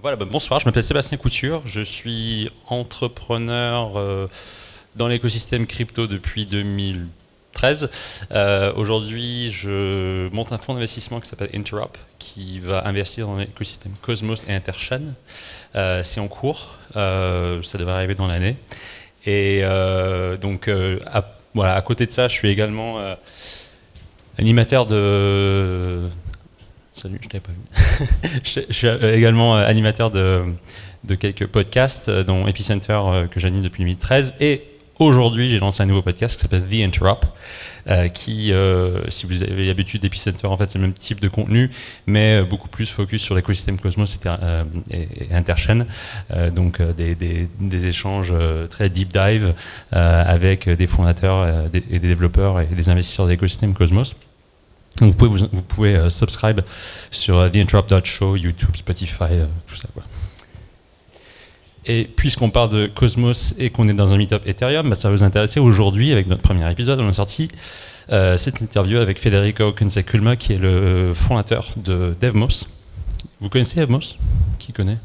Bonsoir, je m'appelle Sébastien Couture, je suis entrepreneur dans l'écosystème crypto depuis 2013. Aujourd'hui, je monte un fonds d'investissement qui s'appelle Interop, qui va investir dans l'écosystème Cosmos et Interchain. C'est en cours, ça devrait arriver dans l'année. Et à côté de ça, je suis également animateur de... Salut, je ne t'avais pas vu. Je suis également animateur de quelques podcasts, dont Epicenter que j'anime depuis 2013. Et aujourd'hui, j'ai lancé un nouveau podcast qui s'appelle The Interop, qui, si vous avez l'habitude d'Epicenter, en fait, c'est le même type de contenu, mais beaucoup plus focus sur l'écosystème Cosmos et Interchain. Des échanges très deep dive avec des fondateurs et des développeurs et des investisseurs de l'écosystème Cosmos. Donc vous pouvez subscribe sur theinterop.show, YouTube, Spotify, tout ça, quoi. Et puisqu'on parle de Cosmos et qu'on est dans un meetup Ethereum, ça va vous intéresser. Aujourd'hui, avec notre premier épisode, on a sorti cette interview avec Federico Conseculma, qui est le fondateur de Devmos. Vous connaissez Devmos? Qui connaît?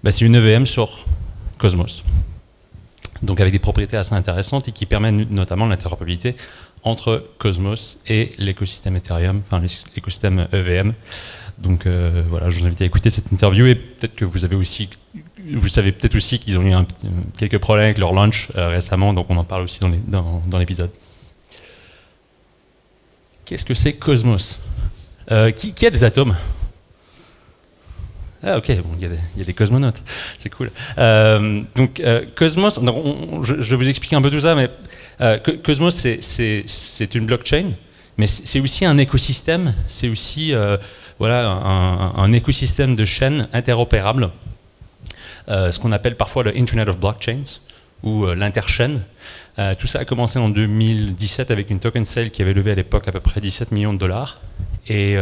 C'est une EVM sur Cosmos. Donc avec des propriétés assez intéressantes et qui permet notamment l'interopérabilité entre Cosmos et l'écosystème Ethereum, enfin l'écosystème EVM. Donc voilà, je vous invite à écouter cette interview et peut-être que vous savez peut-être aussi qu'ils ont eu quelques problèmes avec leur launch récemment, donc on en parle aussi dans l'épisode. Qu'est-ce que c'est Cosmos? Qui a des atomes? Ah ok, bon, il y a des cosmonautes, c'est cool. Cosmos, je vais vous expliquer un peu tout ça, mais Cosmos c'est une blockchain, mais c'est aussi un écosystème, c'est aussi un écosystème de chaînes interopérables, ce qu'on appelle parfois le Internet of Blockchains ou l'interchain. Tout ça a commencé en 2017 avec une token sale qui avait levé à l'époque à peu près 17 millions de dollars. Et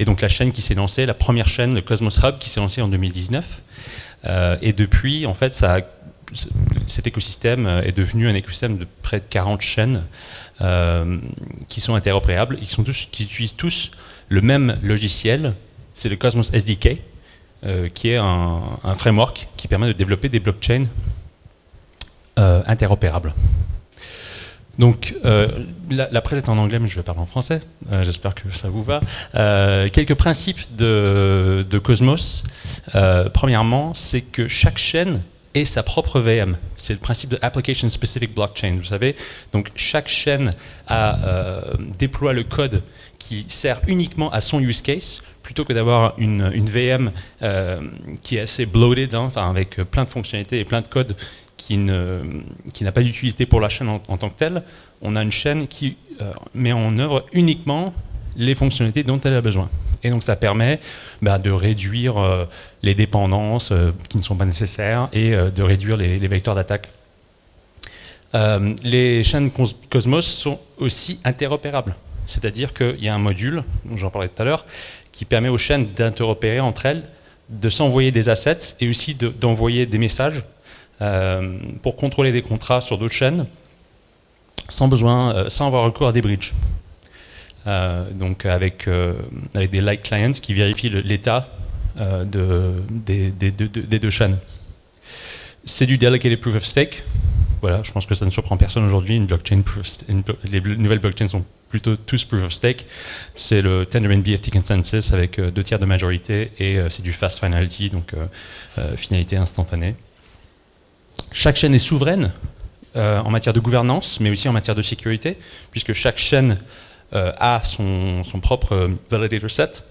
donc la chaîne qui s'est lancée, la première chaîne, le Cosmos Hub, qui s'est lancée en 2019. Et depuis, en fait, cet écosystème est devenu un écosystème de près de 40 chaînes qui sont interopérables, qui utilisent tous le même logiciel. C'est le Cosmos SDK, qui est un framework qui permet de développer des blockchains interopérables. Donc, la presse est en anglais, mais je vais parler en français. J'espère que ça vous va. Quelques principes de Cosmos. Premièrement, c'est que chaque chaîne ait sa propre VM. C'est le principe de Application Specific Blockchain, vous savez. Donc, chaque chaîne déploie le code qui sert uniquement à son use case, plutôt que d'avoir une VM qui est assez bloated, avec plein de fonctionnalités et plein de codes qui n'a pas d'utilité pour la chaîne en tant que telle. On a une chaîne qui met en œuvre uniquement les fonctionnalités dont elle a besoin. Et donc ça permet de réduire les dépendances qui ne sont pas nécessaires et de réduire les vecteurs d'attaque. Les chaînes Cosmos sont aussi interopérables. C'est-à-dire qu'il y a un module, dont j'en parlais tout à l'heure, qui permet aux chaînes d'interopérer entre elles, de s'envoyer des assets et aussi d'envoyer des messages pour contrôler des contrats sur d'autres chaînes sans avoir recours à des bridges. Donc avec des light clients qui vérifient l'état des deux chaînes. C'est du delegated proof of stake. Voilà, je pense que ça ne surprend personne aujourd'hui. Les nouvelles blockchains sont plutôt tous proof of stake. C'est le Tendermint BFT consensus avec 2/3 de majorité et c'est du fast finality, donc finalité instantanée. Chaque chaîne est souveraine en matière de gouvernance, mais aussi en matière de sécurité, puisque chaque chaîne a son propre validator set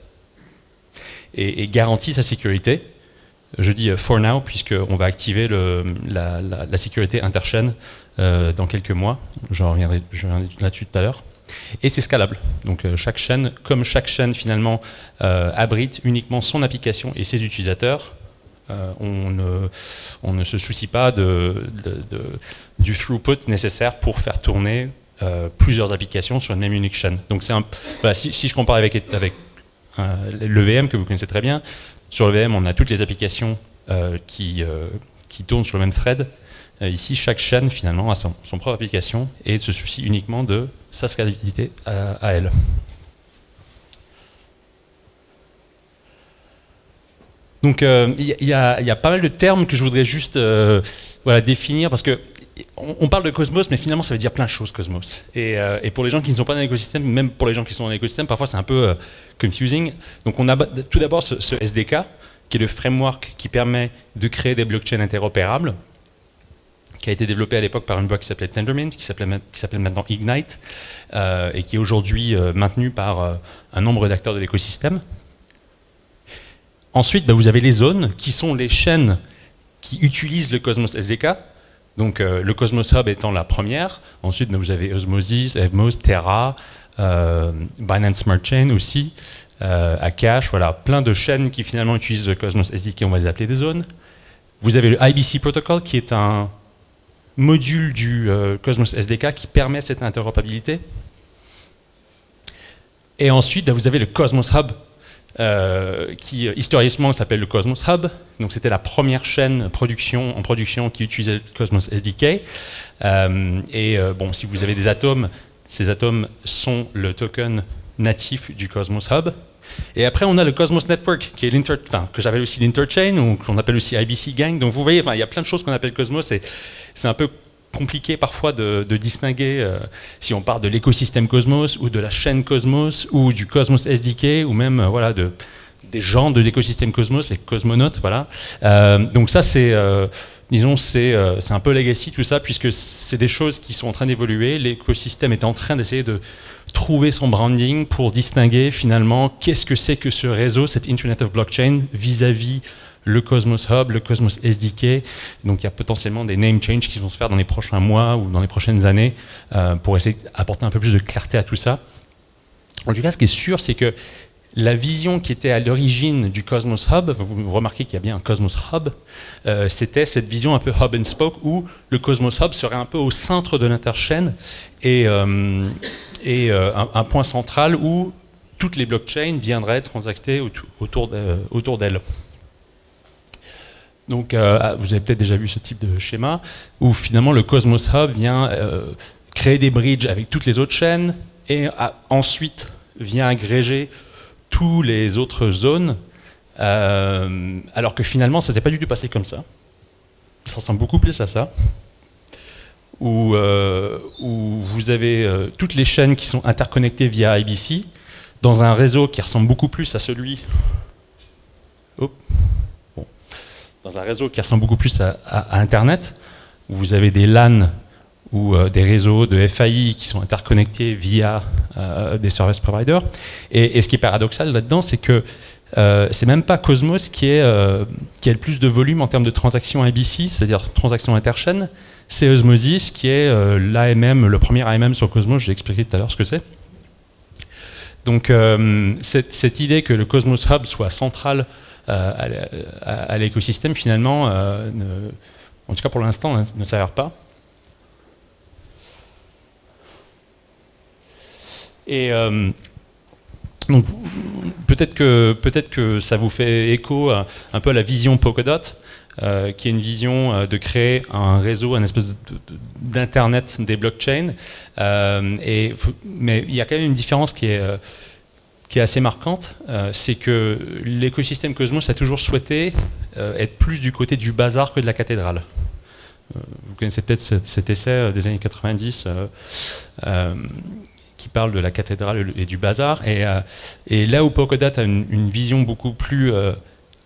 et garantit sa sécurité. Je dis for now, puisqu'on va activer la sécurité interchaîne dans quelques mois. Je reviendrai là-dessus tout à l'heure. Et c'est scalable. Donc chaque chaîne finalement abrite uniquement son application et ses utilisateurs, on ne se soucie pas du throughput nécessaire pour faire tourner plusieurs applications sur une même unique chaîne. Donc si je compare avec le VM que vous connaissez très bien, sur le VM on a toutes les applications qui tournent sur le même thread. Ici, chaque chaîne finalement a son propre application et se soucie uniquement de sa scalabilité à elle. Donc il y a pas mal de termes que je voudrais juste voilà, définir, parce que on parle de Cosmos, mais finalement ça veut dire plein de choses, Cosmos. Et pour les gens qui ne sont pas dans l'écosystème, même pour les gens qui sont dans l'écosystème, parfois c'est un peu confusing. Donc on a tout d'abord ce SDK, qui est le framework qui permet de créer des blockchains interopérables, qui a été développé à l'époque par une boîte qui s'appelait Tendermint, qui s'appelle maintenant Ignite, et qui est aujourd'hui maintenu par un nombre d'acteurs de l'écosystème. Ensuite, vous avez les zones, qui sont les chaînes qui utilisent le Cosmos SDK. Donc le Cosmos Hub étant la première. Ensuite, vous avez Osmosis, Evmos, Terra, Binance Smart Chain aussi, Akash, voilà, plein de chaînes qui finalement utilisent le Cosmos SDK, on va les appeler des zones. Vous avez le IBC Protocol, qui est un module du Cosmos SDK qui permet cette interopérabilité. Et ensuite, vous avez le Cosmos Hub, qui historiquement s'appelle le Cosmos Hub. Donc c'était la première chaîne en production qui utilisait le Cosmos SDK. Bon, si vous avez des atomes, ces atomes sont le token natif du Cosmos Hub. Et après, on a le Cosmos Network, qui est que j'appelle aussi l'Interchain, ou qu'on appelle aussi IBC Gang. Donc vous voyez, il y a plein de choses qu'on appelle Cosmos, et c'est un peu compliqué parfois de distinguer si on parle de l'écosystème Cosmos, ou de la chaîne Cosmos, ou du Cosmos SDK, ou même voilà, des gens de l'écosystème Cosmos, les cosmonautes. Voilà. Donc ça, c'est disons, c'est un peu legacy tout ça, puisque c'est des choses qui sont en train d'évoluer. L'écosystème est en train d'essayer de trouver son branding pour distinguer finalement qu'est-ce que c'est que ce réseau, cette Internet of Blockchain, vis-à-vis le Cosmos Hub, le Cosmos SDK. Donc il y a potentiellement des name changes qui vont se faire dans les prochains mois ou dans les prochaines années pour essayer d'apporter un peu plus de clarté à tout ça. En tout cas, ce qui est sûr, c'est que la vision qui était à l'origine du Cosmos Hub, vous remarquez qu'il y a bien un Cosmos Hub, c'était cette vision un peu hub and spoke où le Cosmos Hub serait un peu au centre de l'interchaîne et un point central où toutes les blockchains viendraient transacter autour d'elles. Donc vous avez peut-être déjà vu ce type de schéma où finalement le Cosmos Hub vient créer des bridges avec toutes les autres chaînes et ensuite vient agréger tous les autres zones, alors que finalement ça ne s'est pas du tout passé comme ça. Ça ressemble beaucoup plus à ça, où vous avez toutes les chaînes qui sont interconnectées via IBC dans un réseau qui ressemble beaucoup plus à celui... dans un réseau qui ressemble beaucoup plus à Internet, où vous avez des LAN ou des réseaux de FAI qui sont interconnectés via des service providers. Et ce qui est paradoxal là-dedans, c'est que c'est même pas Cosmos qui a le plus de volume en termes de transactions IBC, c'est-à-dire transactions interchaînes, c'est Osmosis qui est l'AMM, le premier AMM sur Cosmos, j'ai expliqué tout à l'heure ce que c'est. Donc cette idée que le Cosmos Hub soit central à l'écosystème, finalement, en tout cas pour l'instant, ne s'avère pas. Et donc peut-être que ça vous fait écho un peu à la vision Polkadot, qui est une vision de créer un réseau, un espèce d'internet des blockchains. Mais il y a quand même une différence qui est assez marquante, c'est que l'écosystème Cosmos a toujours souhaité être plus du côté du bazar que de la cathédrale. Vous connaissez peut-être cet essai des années 90 qui parle de la cathédrale et du bazar. Et là où Polkadot a une vision beaucoup plus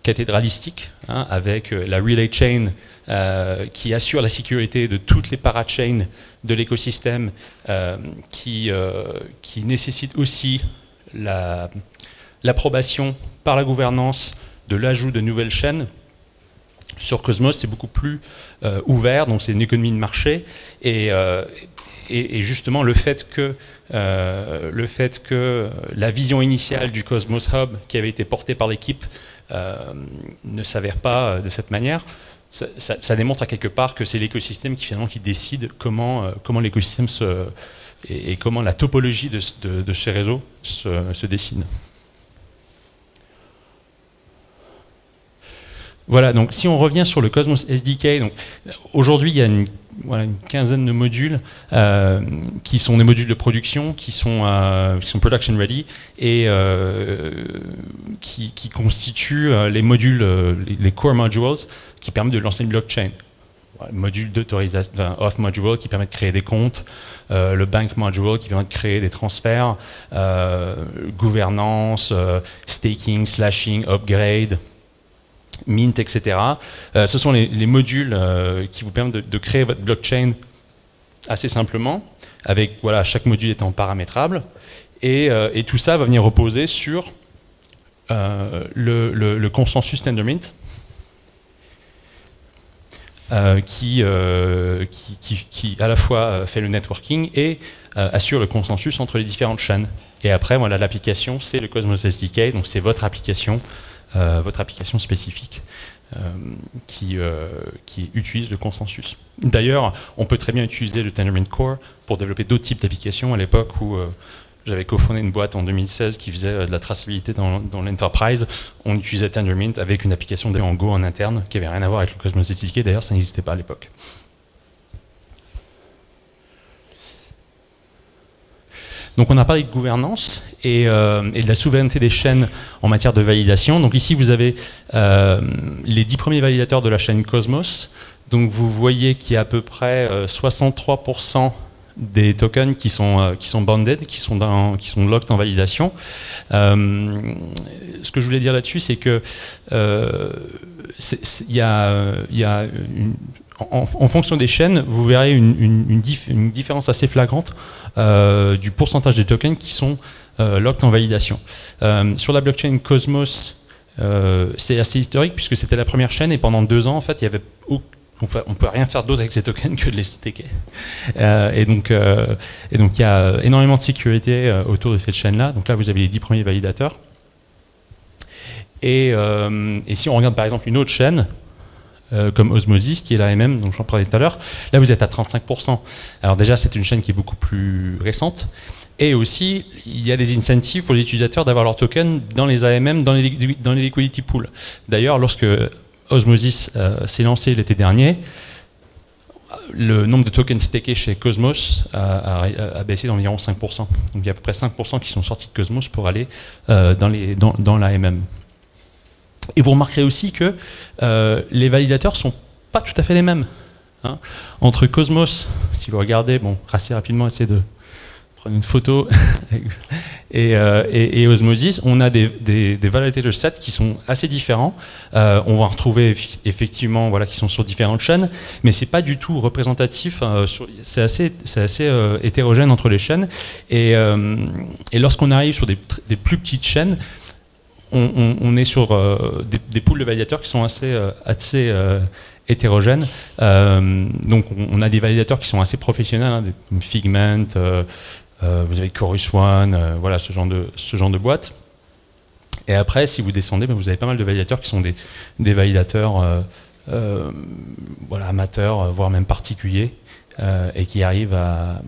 cathédralistique, hein, avec la relay chain qui assure la sécurité de toutes les parachains de l'écosystème, qui nécessite aussi l'approbation par la gouvernance de l'ajout de nouvelles chaînes. Sur Cosmos, c'est beaucoup plus ouvert, donc c'est une économie de marché, et justement le fait que la vision initiale du Cosmos Hub qui avait été portée par l'équipe ne s'avère pas de cette manière, ça démontre à quelque part que c'est l'écosystème qui décide comment l'écosystème et comment la topologie de ces réseaux se dessine. Voilà, donc si on revient sur le Cosmos SDK, donc aujourd'hui il y a une quinzaine de modules qui sont des modules de production, qui sont production ready et qui constituent les modules, les core modules qui permettent de lancer une blockchain. Le module d'autorisation, enfin, auth module qui permet de créer des comptes, le bank module qui permet de créer des transferts, gouvernance, staking, slashing, upgrade, mint, etc. Ce sont les modules qui vous permettent de créer votre blockchain assez simplement, avec chaque module étant paramétrable, et tout ça va venir reposer sur le consensus Tendermint, qui à la fois fait le networking et assure le consensus entre les différentes chaînes. Et après, l'application, c'est le Cosmos SDK, donc c'est votre application spécifique qui utilise le consensus. D'ailleurs, on peut très bien utiliser le Tendermint Core pour développer d'autres types d'applications. À l'époque où j'avais cofondé une boîte en 2016 qui faisait de la traçabilité dans l'enterprise, on utilisait Tendermint avec une application en Go en interne qui n'avait rien à voir avec le Cosmos SDK. D'ailleurs, ça n'existait pas à l'époque. Donc on a parlé de gouvernance et de la souveraineté des chaînes en matière de validation. Donc ici vous avez les 10 premiers validateurs de la chaîne Cosmos. Donc vous voyez qu'il y a à peu près 63% des tokens qui sont bounded, qui sont locked en validation. Ce que je voulais dire là-dessus, c'est que en fonction des chaînes, vous verrez une différence assez flagrante du pourcentage des tokens qui sont locked en validation. Sur la blockchain Cosmos, c'est assez historique puisque c'était la première chaîne et pendant 2 ans, en fait, on ne peut rien faire d'autre avec ces tokens que de les staker. Et donc il y a énormément de sécurité autour de cette chaîne-là. Donc là, vous avez les 10 premiers validateurs. Et si on regarde par exemple une autre chaîne, comme Osmosis, qui est l'AMM, dont j'en parlais tout à l'heure, là vous êtes à 35%. Alors déjà, c'est une chaîne qui est beaucoup plus récente. Et aussi, il y a des incentives pour les utilisateurs d'avoir leurs tokens dans les AMM, dans les liquidity pools. D'ailleurs, lorsque Osmosis s'est lancé l'été dernier, le nombre de tokens stakés chez Cosmos a baissé d'environ 5%. Donc il y a à peu près 5% qui sont sortis de Cosmos pour aller dans l'AMM. Et vous remarquerez aussi que les validateurs ne sont pas tout à fait les mêmes. Hein. Entre Cosmos, si vous regardez, assez rapidement, essayez de prendre une photo, et Osmosis, on a des validator sets qui sont assez différents. On va en retrouver effectivement qui sont sur différentes chaînes, mais ce n'est pas du tout représentatif. C'est assez hétérogène entre les chaînes. Et lorsqu'on arrive sur des plus petites chaînes, on est sur des pools de validateurs qui sont assez hétérogènes. Donc on a des validateurs qui sont assez professionnels, hein, comme Figment, vous avez Chorus One, ce genre de boîte. Et après, si vous descendez, vous avez pas mal de validateurs qui sont des validateurs amateurs, voire même particuliers, et qui arrivent à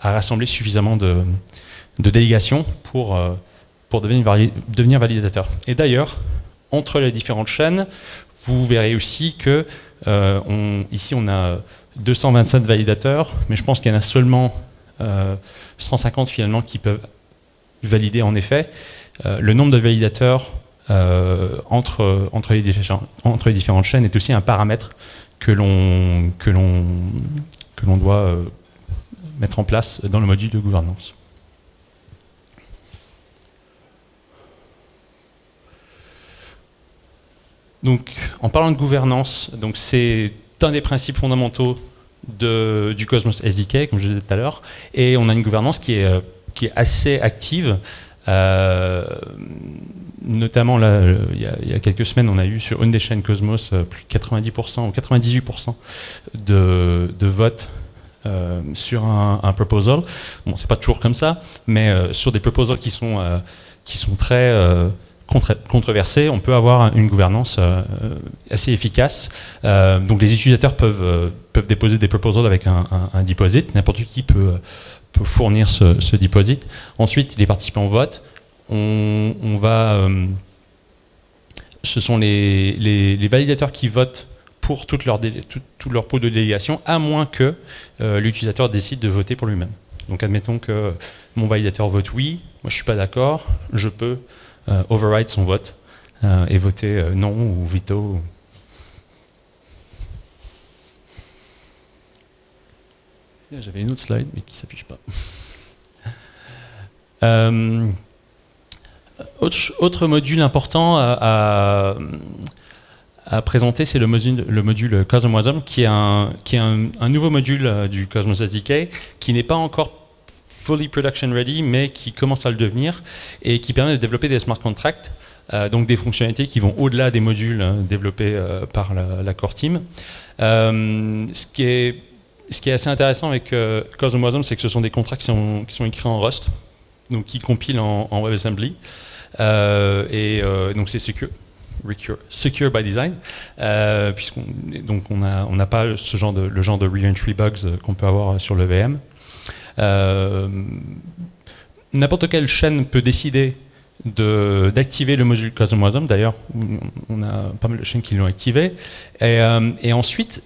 rassembler suffisamment de délégations pour devenir validateur. Et d'ailleurs, entre les différentes chaînes, vous verrez aussi que ici on a 227 validateurs, mais je pense qu'il y en a seulement 150 finalement qui peuvent valider en effet. Le nombre de validateurs entre les différentes chaînes est aussi un paramètre que l'on doit mettre en place dans le module de gouvernance. Donc, en parlant de gouvernance, c'est un des principes fondamentaux du Cosmos SDK, comme je disais tout à l'heure, et on a une gouvernance qui est assez active. Notamment, là, il y a quelques semaines, on a eu sur une des chaînes Cosmos plus de 90% ou 98% de votes sur un proposal. Bon, c'est pas toujours comme ça, mais sur des proposals qui sont très controversés, on peut avoir une gouvernance assez efficace. Donc les utilisateurs peuvent déposer des proposals avec un deposit. N'importe qui peut fournir ce deposit. Ensuite, les participants votent. On va ce sont les validateurs qui votent pour tout leur pot de délégation, à moins que l'utilisateur décide de voter pour lui-même. Donc admettons que mon validateur vote oui, moi je ne suis pas d'accord, je peux override son vote et voter non ou veto. J'avais une autre slide mais qui ne s'affiche pas. Autre module important à présenter, c'est le module Cosmos Wasm, qui est un nouveau module du Cosmos SDK, qui n'est pas encore fully production ready, mais qui commence à le devenir, et qui permet de développer des smart contracts, donc des fonctionnalités qui vont au-delà des modules développés par la core team. Ce qui est assez intéressant avec Cosmos Wasm, c'est que ce sont des contrats qui sont écrits en Rust, donc qui compilent en WebAssembly, donc c'est secure by design, puisqu'on n'a pas le genre de re-entry bugs qu'on peut avoir sur le VM. N'importe quelle chaîne peut décider d'activer le module Cosmos Wasm. D'ailleurs, on a pas mal de chaînes qui l'ont activé. Et ensuite,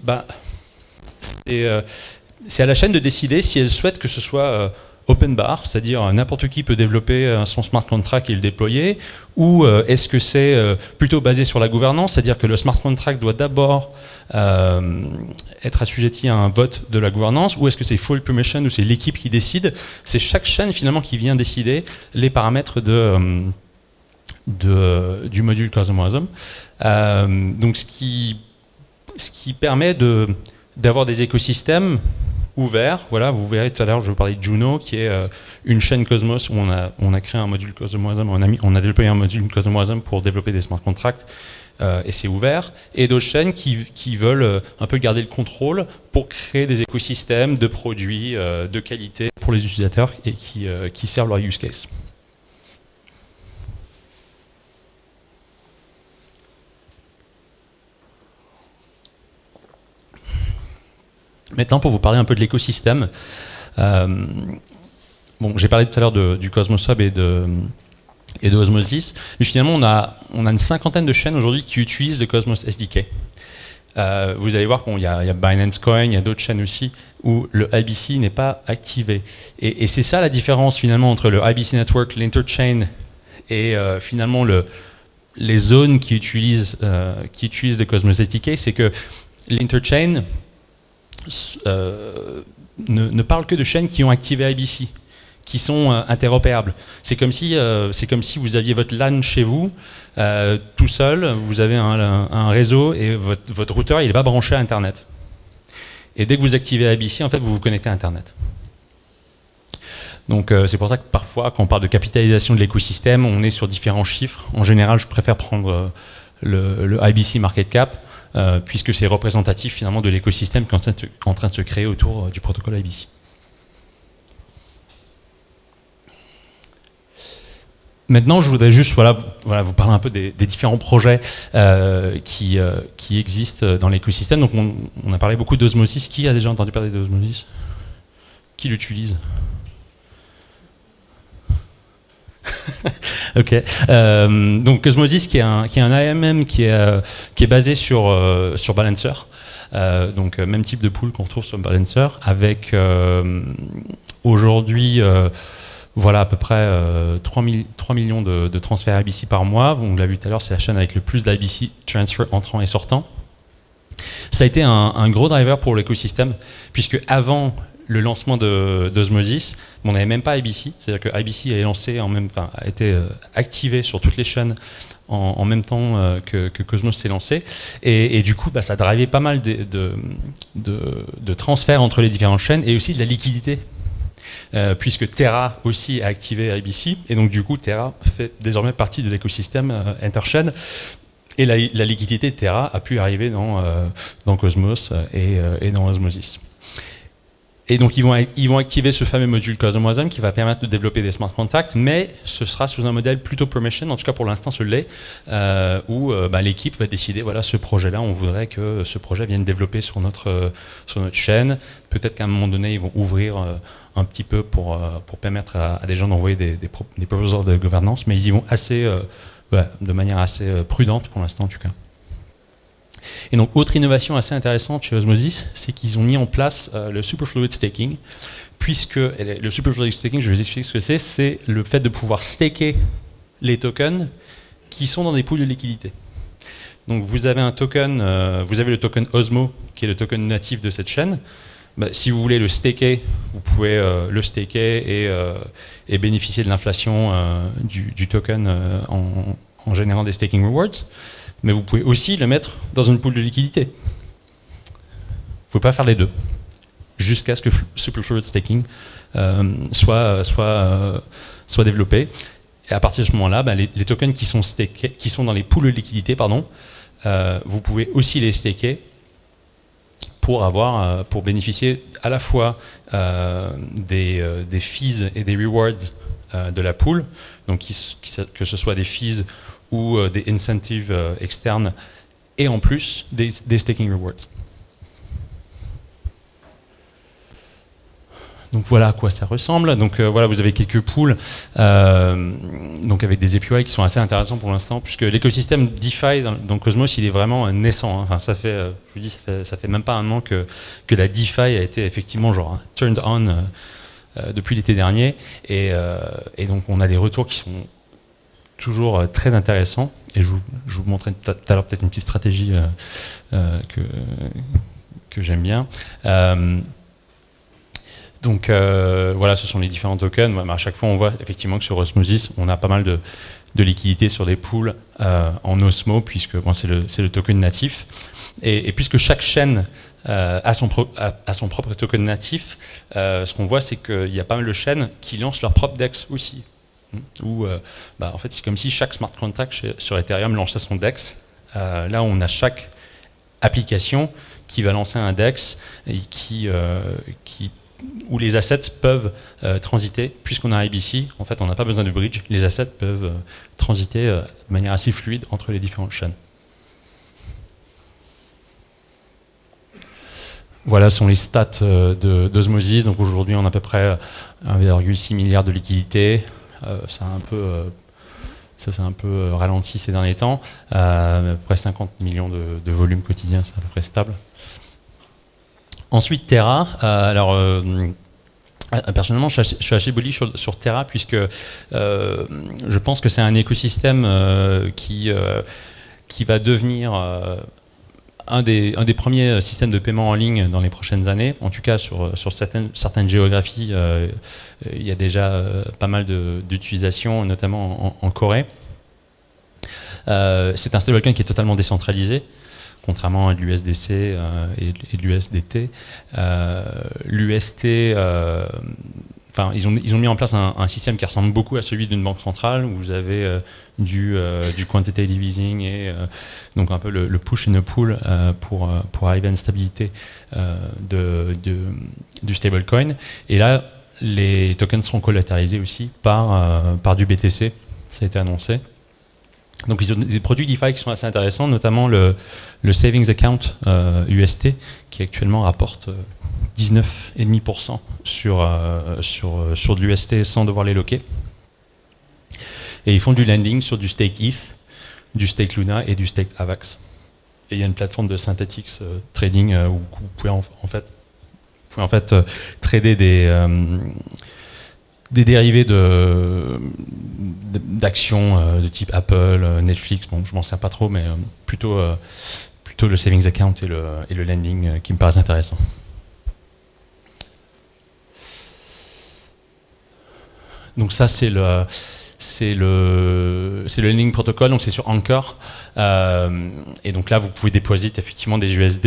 c'est à la chaîne de décider si elle souhaite que ce soit open bar, c'est-à-dire n'importe qui peut développer son smart contract et le déployer, ou est-ce que c'est plutôt basé sur la gouvernance, c'est-à-dire que le smart contract doit d'abord être assujetti à un vote de la gouvernance, ou est-ce que c'est full permission, ou c'est l'équipe qui décide? C'est chaque chaîne finalement qui vient décider les paramètres du module Cosmos Wasm. Donc ce qui permet d'avoir des écosystèmes ouverts. Voilà, vous verrez tout à l'heure, je vais parler de Juno, qui est une chaîne Cosmos où on a créé un module Cosmos Wasm, on a développé un module Cosmos Wasm pour développer des smart contracts, et c'est ouvert. Et d'autres chaînes qui veulent un peu garder le contrôle pour créer des écosystèmes de produits de qualité pour les utilisateurs et qui servent leur use case. Maintenant, pour vous parler un peu de l'écosystème, bon, j'ai parlé tout à l'heure du Cosmos Hub et de Osmosis, mais finalement, on a une cinquantaine de chaînes aujourd'hui qui utilisent le Cosmos SDK. Vous allez voir qu'il y a Binance Coin, il y a d'autres chaînes aussi où le IBC n'est pas activé. Et c'est ça la différence finalement entre le IBC Network, l'Interchain et finalement les zones qui utilisent le Cosmos SDK, c'est que l'Interchain ne parle que de chaînes qui ont activé IBC, qui sont interopérables. C'est comme si vous aviez votre LAN chez vous, tout seul, vous avez un réseau et votre routeur il n'est pas branché à Internet. Et dès que vous activez IBC, en fait, vous vous connectez à Internet. Donc c'est pour ça que parfois, quand on parle de capitalisation de l'écosystème, on est sur différents chiffres. En général, je préfère prendre le IBC Market Cap, puisque c'est représentatif finalement de l'écosystème qui est en train de se créer autour du protocole IBC. Maintenant, je voudrais juste vous parler un peu des différents projets qui existent dans l'écosystème. Donc on a parlé beaucoup d'Osmosis. Qui a déjà entendu parler d'Osmosis? Qui l'utilise? Ok. Donc Osmosis qui est un AMM qui est basé sur Balancer. Donc même type de pool qu'on retrouve sur Balancer, avec aujourd'hui voilà à peu près 3 millions de transferts IBC par mois. On l'a vu tout à l'heure, c'est la chaîne avec le plus d'IBC transfer entrant et sortant. Ça a été un gros driver pour l'écosystème, puisque avant le lancement d'Osmosis, on n'avait même pas IBC, c'est-à-dire que IBC a été activé sur toutes les chaînes en même temps que Cosmos s'est lancé, et du coup ça drivait pas mal de transferts entre les différentes chaînes et aussi de la liquidité, puisque Terra aussi a activé IBC, et donc du coup Terra fait désormais partie de l'écosystème interchaîne. Et la liquidité de Terra a pu arriver dans Cosmos et dans Osmosis. Et donc ils vont activer ce fameux module Cosmos Wasm qui va permettre de développer des smart contracts, mais ce sera sous un modèle plutôt permission, en tout cas pour l'instant ce l'est, où l'équipe va décider, voilà, ce projet-là, on voudrait que ce projet vienne développer sur notre chaîne. Peut-être qu'à un moment donné, ils vont ouvrir un petit peu pour permettre à des gens d'envoyer des proposals de gouvernance, mais ils y vont assez ouais, de manière assez prudente pour l'instant en tout cas. Et donc, autre innovation assez intéressante chez Osmosis, c'est qu'ils ont mis en place le Superfluid Staking, puisque le Superfluid Staking, je vais vous expliquer ce que c'est le fait de pouvoir staker les tokens qui sont dans des pools de liquidité. Donc, vous avez un token, vous avez le token Osmo, qui est le token natif de cette chaîne. Bah, si vous voulez le staker, vous pouvez le staker et bénéficier de l'inflation du token en générant des staking rewards. Mais vous pouvez aussi le mettre dans une pool de liquidité. Vous ne pouvez pas faire les deux, jusqu'à ce que Superfluid Staking soit développé. Et à partir de ce moment-là, bah, les tokens qui sont dans les pools de liquidité, vous pouvez aussi les staker pour bénéficier à la fois des fees et des rewards de la pool, donc que ce soit des fees ou des incentives externes, et en plus des staking rewards. Donc voilà à quoi ça ressemble. Donc voilà, vous avez quelques pools donc avec des API qui sont assez intéressants pour l'instant, puisque l'écosystème DeFi dans Cosmos, il est vraiment naissant. Hein. Enfin, ça fait, je vous dis, ça fait même pas un an que la DeFi a été effectivement genre turned on depuis l'été dernier, et donc on a des retours qui sont toujours très intéressant, et je vous montrerai tout à l'heure peut-être une petite stratégie que j'aime bien. Donc voilà, ce sont les différents tokens. À chaque fois, on voit effectivement que sur Osmosis, on a pas mal de liquidités sur des pools en Osmo, puisque bon, c'est le token natif. Et puisque chaque chaîne a son propre token natif, ce qu'on voit, c'est qu'il y a pas mal de chaînes qui lancent leur propre DEX aussi. Où, en fait, c'est comme si chaque smart contract sur Ethereum lançait son DEX. Là, on a chaque application qui va lancer un DEX et où les assets peuvent transiter. Puisqu'on a IBC, en fait, on n'a pas besoin de bridge. Les assets peuvent transiter de manière assez fluide entre les différentes chaînes. Voilà sont les stats d'Osmosis. Donc aujourd'hui, on a à peu près 1,6 milliard de liquidités. Ça s'est un peu ralenti ces derniers temps. À peu près 50 millions de volume quotidien, c'est à peu près stable. Ensuite, Terra. Personnellement, je suis assez bullish sur Terra, puisque je pense que c'est un écosystème qui va devenir un des premiers systèmes de paiement en ligne dans les prochaines années. En tout cas, sur certaines géographies, il y a déjà pas mal d'utilisation, notamment en Corée. C'est un stablecoin qui est totalement décentralisé, contrairement à l'USDC et de l'USDT. L'UST, ils ont mis en place un système qui ressemble beaucoup à celui d'une banque centrale, où vous avez du quantitative easing et donc un peu le push and the pull pour arriver à une stabilité du stablecoin. Et là, les tokens seront collatéralisés aussi par du BTC, ça a été annoncé. Donc ils ont des produits DeFi qui sont assez intéressants, notamment le Savings Account UST, qui actuellement rapporte 19,5% sur de l'UST sans devoir les loquer. Et ils font du lending sur du stake ETH, du stake Luna et du stake AVAX. Et il y a une plateforme de Synthetix trading où vous pouvez en fait trader des dérivés d'actions de type Apple, Netflix. Bon, je m'en sers pas trop, mais plutôt le savings account et le lending qui me paraissent intéressants. Donc ça, c'est le lending protocol, donc c'est sur Anchor. Et donc là, vous pouvez déposer effectivement des UST,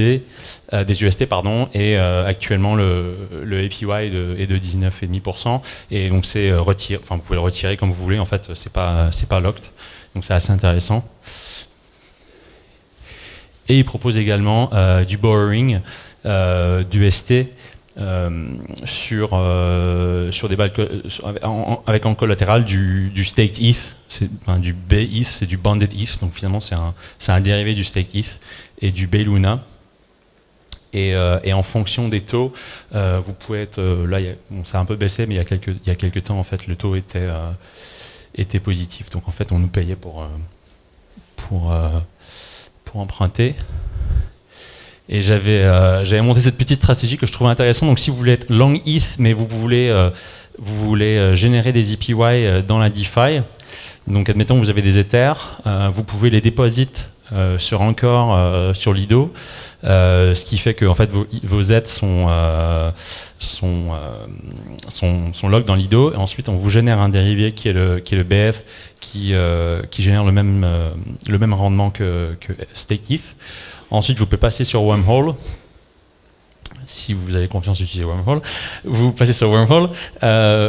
et actuellement le APY est de 19,5%. Et donc c'est vous pouvez le retirer comme vous voulez. En fait, c'est pas locked. Donc c'est assez intéressant. Et il propose également du borrowing d'UST. Sur des balles avec en collatéral du staked ETH, du BETH, c'est du banded ETH, donc finalement c'est un dérivé du staked ETH et du BLUNA. Et en fonction des taux, vous pouvez être là, ça a un peu baissé, mais il y a quelques temps en fait le taux était était positif. Donc en fait, on nous payait pour emprunter. Et j'avais monté cette petite stratégie que je trouvais intéressante. Donc si vous voulez être long ETH, mais vous voulez générer des EPY dans la DeFi, donc admettons que vous avez des Ethers, vous pouvez les déposer sur Anchor, sur Lido, ce qui fait que en fait, vos ETH sont log dans Lido, et ensuite on vous génère un dérivé qui est le BF, qui génère le même rendement que Stake ETH. Ensuite, vous pouvez passer sur Wormhole. Si vous avez confiance d'utiliser Wormhole, vous passez sur Wormhole,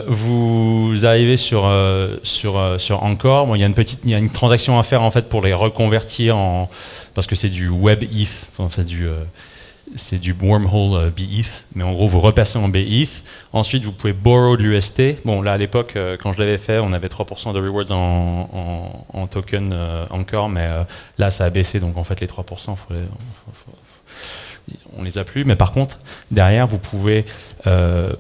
vous arrivez sur Anchor. Bon, il y a une transaction à faire en fait pour les reconvertir parce que c'est du Web ETH, enfin, c'est du Wormhole BETH, mais en gros vous repassez en BETH. Ensuite, vous pouvez borrow de l'UST. Bon, là à l'époque, quand je l'avais fait, on avait 3% de rewards en token Anchor, mais là ça a baissé, donc en fait les 3%, on les a plus. Mais par contre, derrière, vous pouvez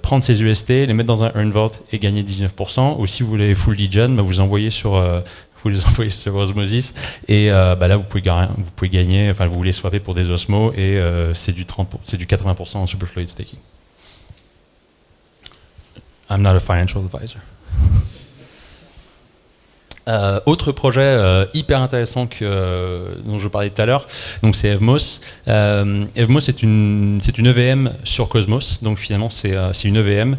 prendre ces UST, les mettre dans un earn vault et gagner 19%. Ou si vous voulez full degen, bah, vous les envoyez sur Osmosis, et là vous pouvez gagner, enfin vous les swapper pour des Osmo, et c'est du 80% en superfluid staking. I'm not a financial advisor. Autre projet hyper intéressant dont je parlais tout à l'heure, donc c'est Evmos. Evmos c'est une EVM sur Cosmos, donc finalement c'est une EVM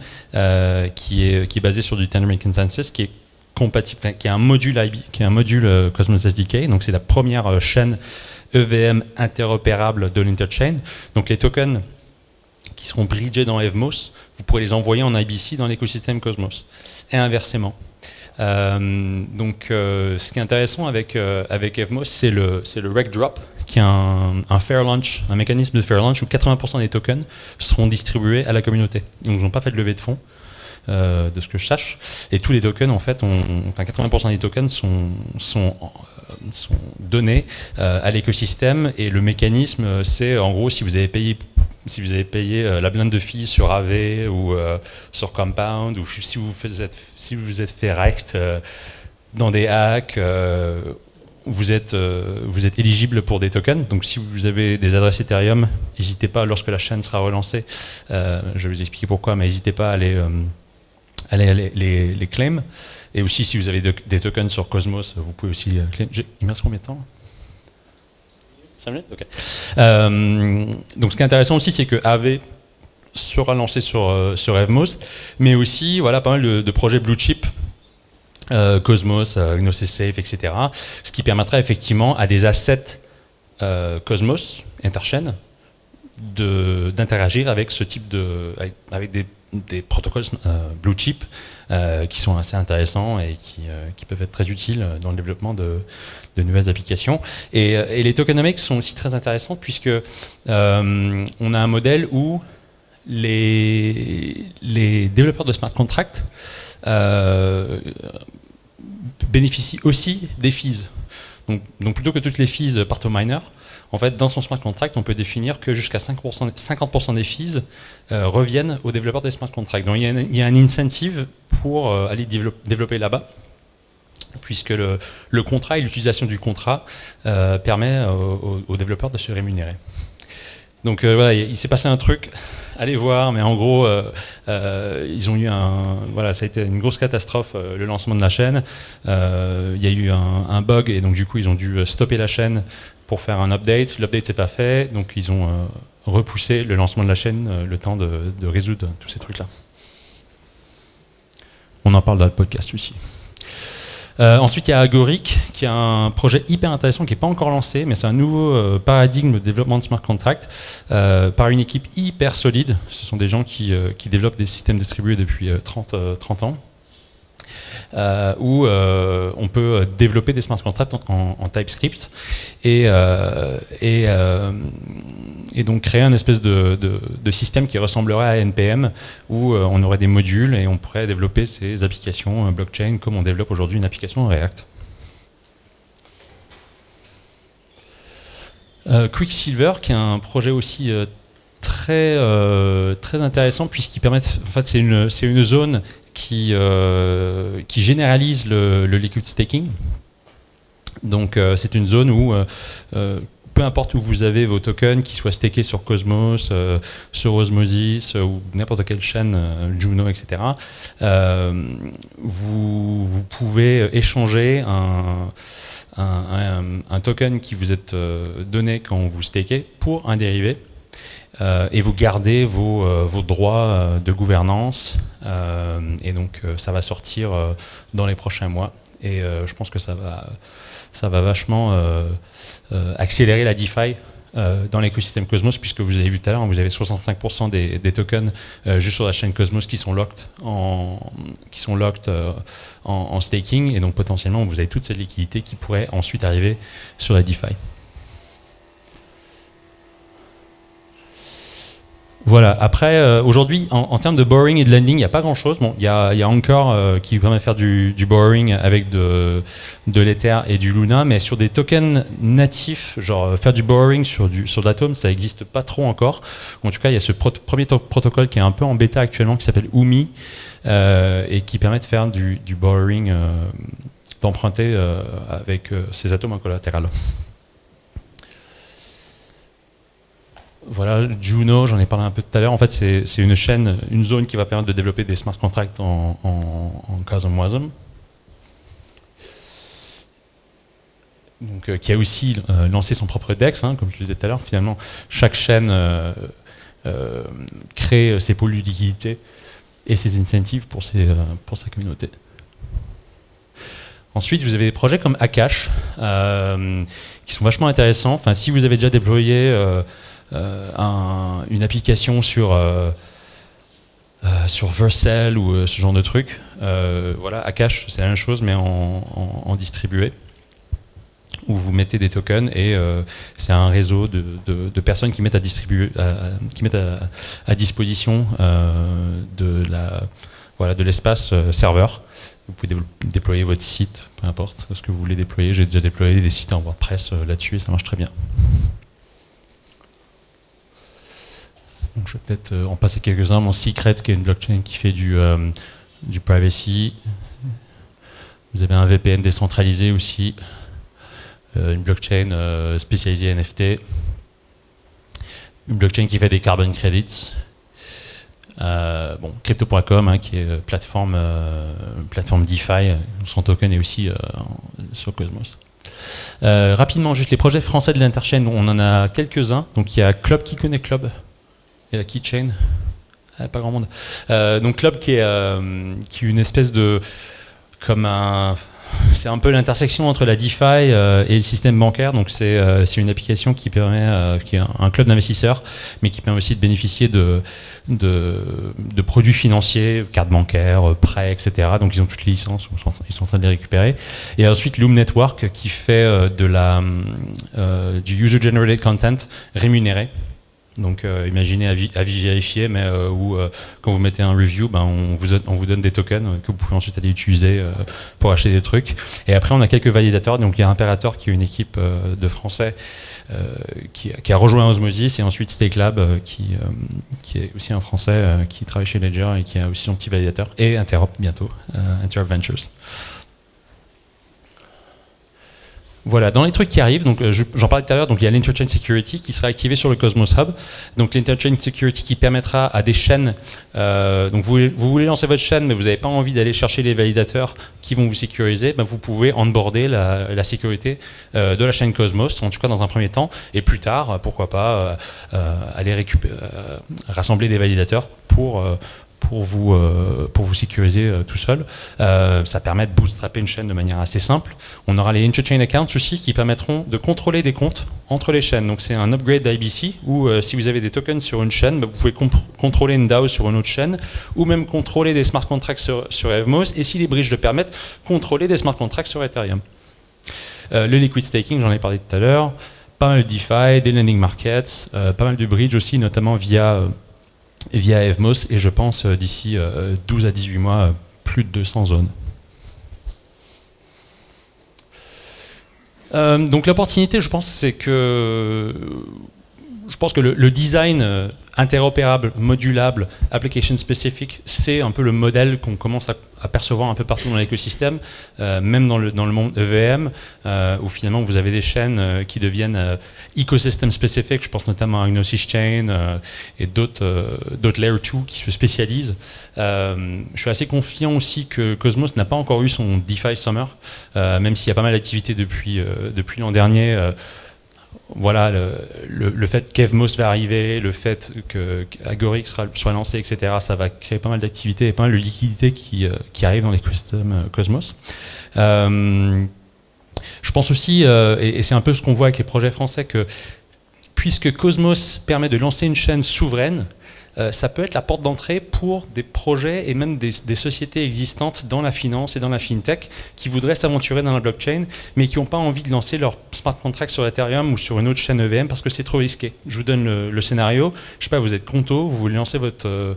qui est basée sur du Ternary Consensus, qui est compatible, qui est un module Cosmos SDK, donc c'est la première chaîne EVM interopérable de l'interchain. Donc les tokens qui seront bridgés dans Evmos, vous pourrez les envoyer en IBC dans l'écosystème Cosmos, et inversement. Ce qui est intéressant avec Evmos, c'est le reg drop, qui est un fair launch, un mécanisme de fair launch où 80% des tokens seront distribués à la communauté. Donc ils n'ont pas fait de levée de fonds, de ce que je sache, et tous les tokens en fait, 80% des tokens sont donnés à l'écosystème, et le mécanisme c'est en gros si vous avez payé la blinde de fees sur AV ou sur Compound, ou si vous êtes fait rect dans des hacks, vous êtes éligible pour des tokens. Donc si vous avez des adresses Ethereum, n'hésitez pas, lorsque la chaîne sera relancée, je vais vous expliquer pourquoi, mais n'hésitez pas à aller les claim. Et aussi si vous avez des tokens sur Cosmos, vous pouvez aussi claim. Il me reste combien de temps ? 5 minutes ? Ok. Donc ce qui est intéressant aussi, c'est que AV sera lancé sur Evmos, mais aussi voilà, pas mal de projets blue chip, Cosmos, Gnosis Safe, etc. Ce qui permettra effectivement à des assets Cosmos, interchain, d'interagir avec ce type avec des protocoles blue chip qui sont assez intéressants et qui peuvent être très utiles dans le développement de nouvelles applications. Et les tokenomics sont aussi très intéressants, puisque on a un modèle où les développeurs de smart contracts bénéficient aussi des fees. Donc plutôt que toutes les fees partent au miner, en fait, dans son smart contract, on peut définir que jusqu'à 50% des fees reviennent aux développeurs des smart contracts. Donc il y a un incentive pour aller développer là-bas, puisque le contrat et l'utilisation du contrat permet aux développeurs de se rémunérer. Donc voilà, il s'est passé un truc, allez voir, mais en gros, ils ont eu ça a été une grosse catastrophe, le lancement de la chaîne. Il y a eu un bug, et donc du coup, ils ont dû stopper la chaîne pour faire un update. L'update s'est pas fait, donc ils ont repoussé le lancement de la chaîne, le temps de résoudre tous ces trucs-là. On en parle dans le podcast aussi. Ensuite, il y a Agoric, qui est un projet hyper intéressant qui n'est pas encore lancé, mais c'est un nouveau paradigme de développement de smart contract par une équipe hyper solide. Ce sont des gens qui développent des systèmes distribués depuis 30 ans, où on peut développer des smart contracts en TypeScript et donc créer un espèce de système qui ressemblerait à NPM, où on aurait des modules et on pourrait développer ces applications blockchain comme on développe aujourd'hui une application React. Quicksilver, qui est un projet aussi très intéressant, puisqu'il permet, en fait, c'est une zone qui généralise le liquid staking. Donc c'est une zone où peu importe où vous avez vos tokens, qu'ils soient stakés sur Cosmos, sur Osmosis ou n'importe quelle chaîne, Juno, etc., vous pouvez échanger un token qui vous est donné quand vous stakez pour un dérivé. Et vous gardez vos droits de gouvernance. Et donc ça va sortir dans les prochains mois. Et je pense que ça va vachement accélérer la DeFi dans l'écosystème Cosmos, puisque vous avez vu tout à l'heure, vous avez 65% des tokens juste sur la chaîne Cosmos qui sont locked en staking, et donc potentiellement vous avez toute cette liquidité qui pourrait ensuite arriver sur la DeFi. Voilà, après, aujourd'hui, en termes de borrowing et de lending, il n'y a pas grand-chose. Bon, il y a Anchor qui permet de faire du borrowing avec de l'Ether et du Luna, mais sur des tokens natifs, genre faire du borrowing sur de l'Atom, ça n'existe pas trop encore. En tout cas, il y a ce premier protocole qui est un peu en bêta actuellement, qui s'appelle UMI, et qui permet de faire du borrowing, d'emprunter avec ces atomes en collatéral. Voilà, Juno, j'en ai parlé un peu tout à l'heure. En fait, c'est une zone qui va permettre de développer des smart contracts en Cosm Wasm. Donc, qui a aussi lancé son propre DEX, hein, comme je le disais tout à l'heure. Finalement, chaque chaîne crée ses pôles de liquidité et ses incentives pour sa communauté. Ensuite, vous avez des projets comme Akash, qui sont vachement intéressants. Enfin, si vous avez déjà déployé une application sur Vercel ou ce genre de truc, voilà, Akash, c'est la même chose, mais en distribué, où vous mettez des tokens et c'est un réseau de personnes qui mettent à disposition de l'espace serveur. Vous pouvez déployer votre site, peu importe ce que vous voulez déployer. J'ai déjà déployé des sites en WordPress là-dessus et ça marche très bien. Donc je vais peut-être en passer quelques-uns. Mon Secret, qui est une blockchain qui fait du privacy. Vous avez un VPN décentralisé aussi. Une blockchain spécialisée NFT. Une blockchain qui fait des carbon credits. Crypto.com, hein, qui est plateforme DeFi. Son token est aussi sur Cosmos. Rapidement, juste les projets français de l'interchain, on en a quelques-uns. Donc il y a Club, qui connaît Club? Et la Keychain, pas grand monde. Donc Club qui est une espèce de, c'est un peu l'intersection entre la DeFi et le système bancaire. Donc c'est une application qui permet, qui est un club d'investisseurs, mais qui permet aussi de bénéficier de produits financiers, cartes bancaires, prêts, etc. Donc ils ont toutes les licences, ils sont en train de les récupérer. Et ensuite Loom Network qui fait du user-generated content rémunéré. Donc imaginez avis vérifié, mais où quand vous mettez un review, on vous donne des tokens que vous pouvez ensuite aller utiliser pour acheter des trucs. Et après on a quelques validateurs, donc il y a Imperator qui est une équipe de Français qui a rejoint Osmosis, et ensuite Stakelab qui est aussi un Français qui travaille chez Ledger et qui a aussi son petit validateur, et Interop bientôt, Interop Ventures. Voilà, dans les trucs qui arrivent, donc j'en parlais tout à l'heure, donc il y a l'Interchain Security qui sera activé sur le Cosmos Hub. Donc l'Interchain Security qui permettra à des chaînes, donc vous voulez lancer votre chaîne, mais vous n'avez pas envie d'aller chercher les validateurs qui vont vous sécuriser, vous pouvez onboarder la sécurité de la chaîne Cosmos, en tout cas dans un premier temps, et plus tard, pourquoi pas, aller rassembler des validateurs pour vous sécuriser tout seul. Ça permet de bootstrapper une chaîne de manière assez simple. On aura les interchain accounts aussi qui permettront de contrôler des comptes entre les chaînes. Donc c'est un upgrade d'IBC où si vous avez des tokens sur une chaîne, vous pouvez contrôler une DAO sur une autre chaîne, ou même contrôler des smart contracts sur Evmos, et si les bridges le permettent, contrôler des smart contracts sur Ethereum. Le liquid staking, j'en ai parlé tout à l'heure, pas mal de DeFi, des lending markets, pas mal de bridge aussi, notamment via Evmos, et je pense d'ici 12 à 18 mois, plus de 200 zones. Donc l'opportunité, je pense que le design interopérable, modulable, application specific, c'est un peu le modèle qu'on commence à percevoir un peu partout dans l'écosystème, même dans le monde EVM, où finalement vous avez des chaînes qui deviennent ecosystem specific, je pense notamment à Gnosis Chain et d'autres Layer 2 qui se spécialisent. Je suis assez confiant aussi que Cosmos n'a pas encore eu son DeFi Summer, même s'il y a pas mal d'activités depuis l'an dernier. Voilà, le fait qu'Evmos va arriver, le fait qu'Agoric soit lancé, etc., ça va créer pas mal d'activités et pas mal de liquidités qui arrivent dans l'écosystème Cosmos. Je pense aussi, et c'est un peu ce qu'on voit avec les projets français, que puisque Cosmos permet de lancer une chaîne souveraine, ça peut être la porte d'entrée pour des projets et même des sociétés existantes dans la finance et dans la fintech qui voudraient s'aventurer dans la blockchain, mais qui n'ont pas envie de lancer leur smart contract sur Ethereum ou sur une autre chaîne EVM parce que c'est trop risqué. Je vous donne le scénario. Je sais pas, vous êtes Conto, vous voulez lancer votre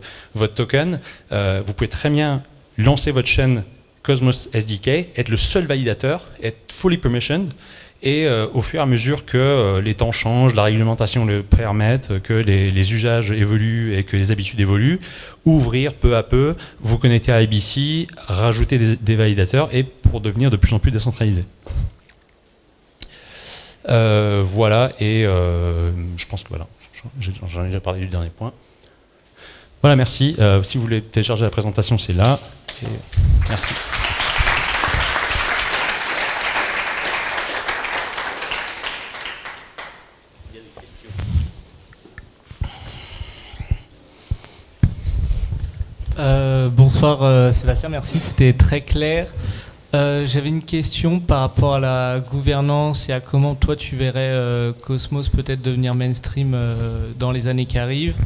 token, vous pouvez très bien lancer votre chaîne Cosmos SDK, être le seul validateur, être fully permissioned. Et au fur et à mesure que les temps changent, la réglementation le permette, que les usages évoluent et que les habitudes évoluent, ouvrir peu à peu, vous connecter à IBC, rajouter des validateurs et pour devenir de plus en plus décentralisé. Voilà, et je pense que voilà, j'en ai déjà parlé du dernier point. Voilà, merci. Si vous voulez télécharger la présentation, c'est là. Et merci. Bonsoir Sébastien, merci, c'était très clair. J'avais une question par rapport à la gouvernance et à comment toi tu verrais Cosmos peut-être devenir mainstream dans les années qui arrivent.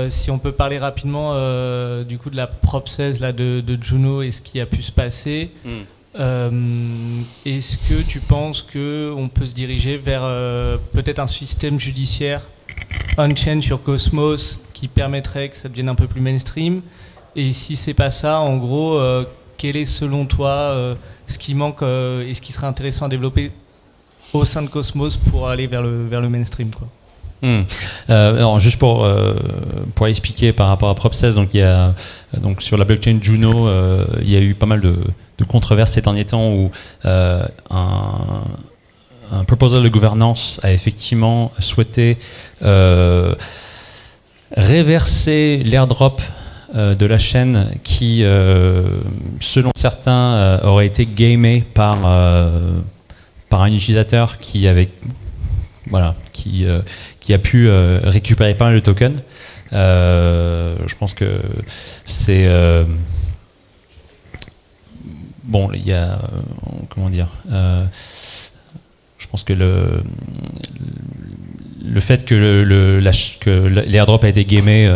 Si on peut parler rapidement du coup de la Prop 16 là, de Juno et ce qui a pu se passer. Est-ce que tu penses qu'on peut se diriger vers peut-être un système judiciaire on-chain sur Cosmos qui permettrait que ça devienne un peu plus mainstream? Et si c'est pas ça, en gros, quel est selon toi ce qui manque et ce qui serait intéressant à développer au sein de Cosmos pour aller vers le mainstream, quoi? Alors juste pour expliquer par rapport à Prop 16, donc il y a donc sur la blockchain Juno, il y a eu pas mal de controverses ces derniers temps où un proposal de gouvernance a effectivement souhaité réverser l'airdrop de la chaîne qui, selon certains, aurait été gamé par un utilisateur qui avait, voilà, qui a pu récupérer pas mal de tokens. Je pense que c'est bon, il y a comment dire. Je pense que le fait que l'airdrop a été gamé,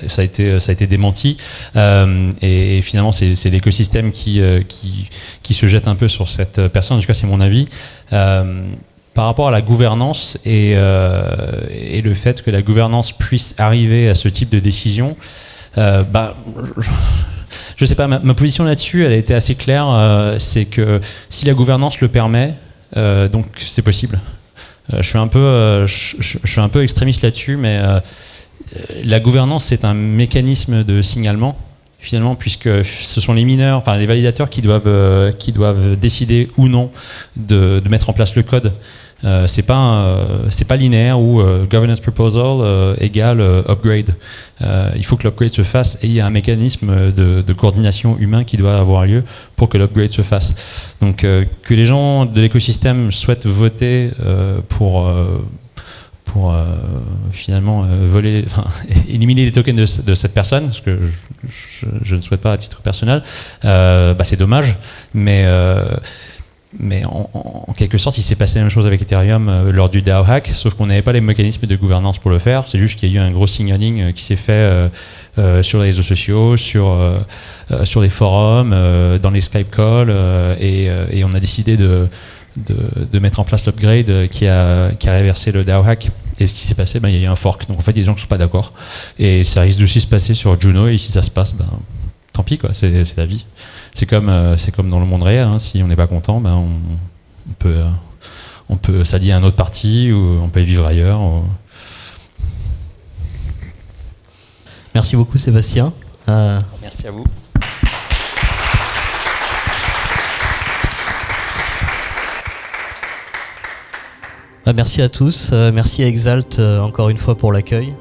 ça a été démenti, et finalement c'est l'écosystème qui se jette un peu sur cette personne. En tout cas, c'est mon avis. Par rapport à la gouvernance et le fait que la gouvernance puisse arriver à ce type de décision, je sais pas, ma position là-dessus, elle a été assez claire. C'est que si la gouvernance le permet, donc c'est possible. Je suis un peu extrémiste là-dessus, mais la gouvernance, c'est un mécanisme de signalement, finalement, puisque ce sont les mineurs, enfin les validateurs qui doivent décider ou non de mettre en place le code. C'est pas linéaire où governance proposal égale upgrade. Il faut que l'upgrade se fasse et il y a un mécanisme de coordination humain qui doit avoir lieu pour que l'upgrade se fasse. Donc que les gens de l'écosystème souhaitent voter pour finalement éliminer les tokens de cette personne, ce que je ne souhaite pas à titre personnel, c'est dommage, mais en quelque sorte, il s'est passé la même chose avec Ethereum lors du DAO hack, sauf qu'on n'avait pas les mécanismes de gouvernance pour le faire. C'est juste qu'il y a eu un gros signaling qui s'est fait sur les réseaux sociaux, sur les forums, dans les Skype calls, et on a décidé de mettre en place l'upgrade qui a réversé le DAO hack. Et ce qui s'est passé, il y a eu un fork. Donc en fait, il y a des gens qui ne sont pas d'accord. Et ça risque aussi de se passer sur Juno, et si ça se passe, tant pis, quoi, c'est la vie. C'est comme dans le monde réel, hein. Si on n'est pas content, on peut s'allier à un autre parti ou on peut vivre ailleurs. Merci beaucoup Sébastien. Merci à vous. Merci à tous. Merci à Exalt encore une fois pour l'accueil.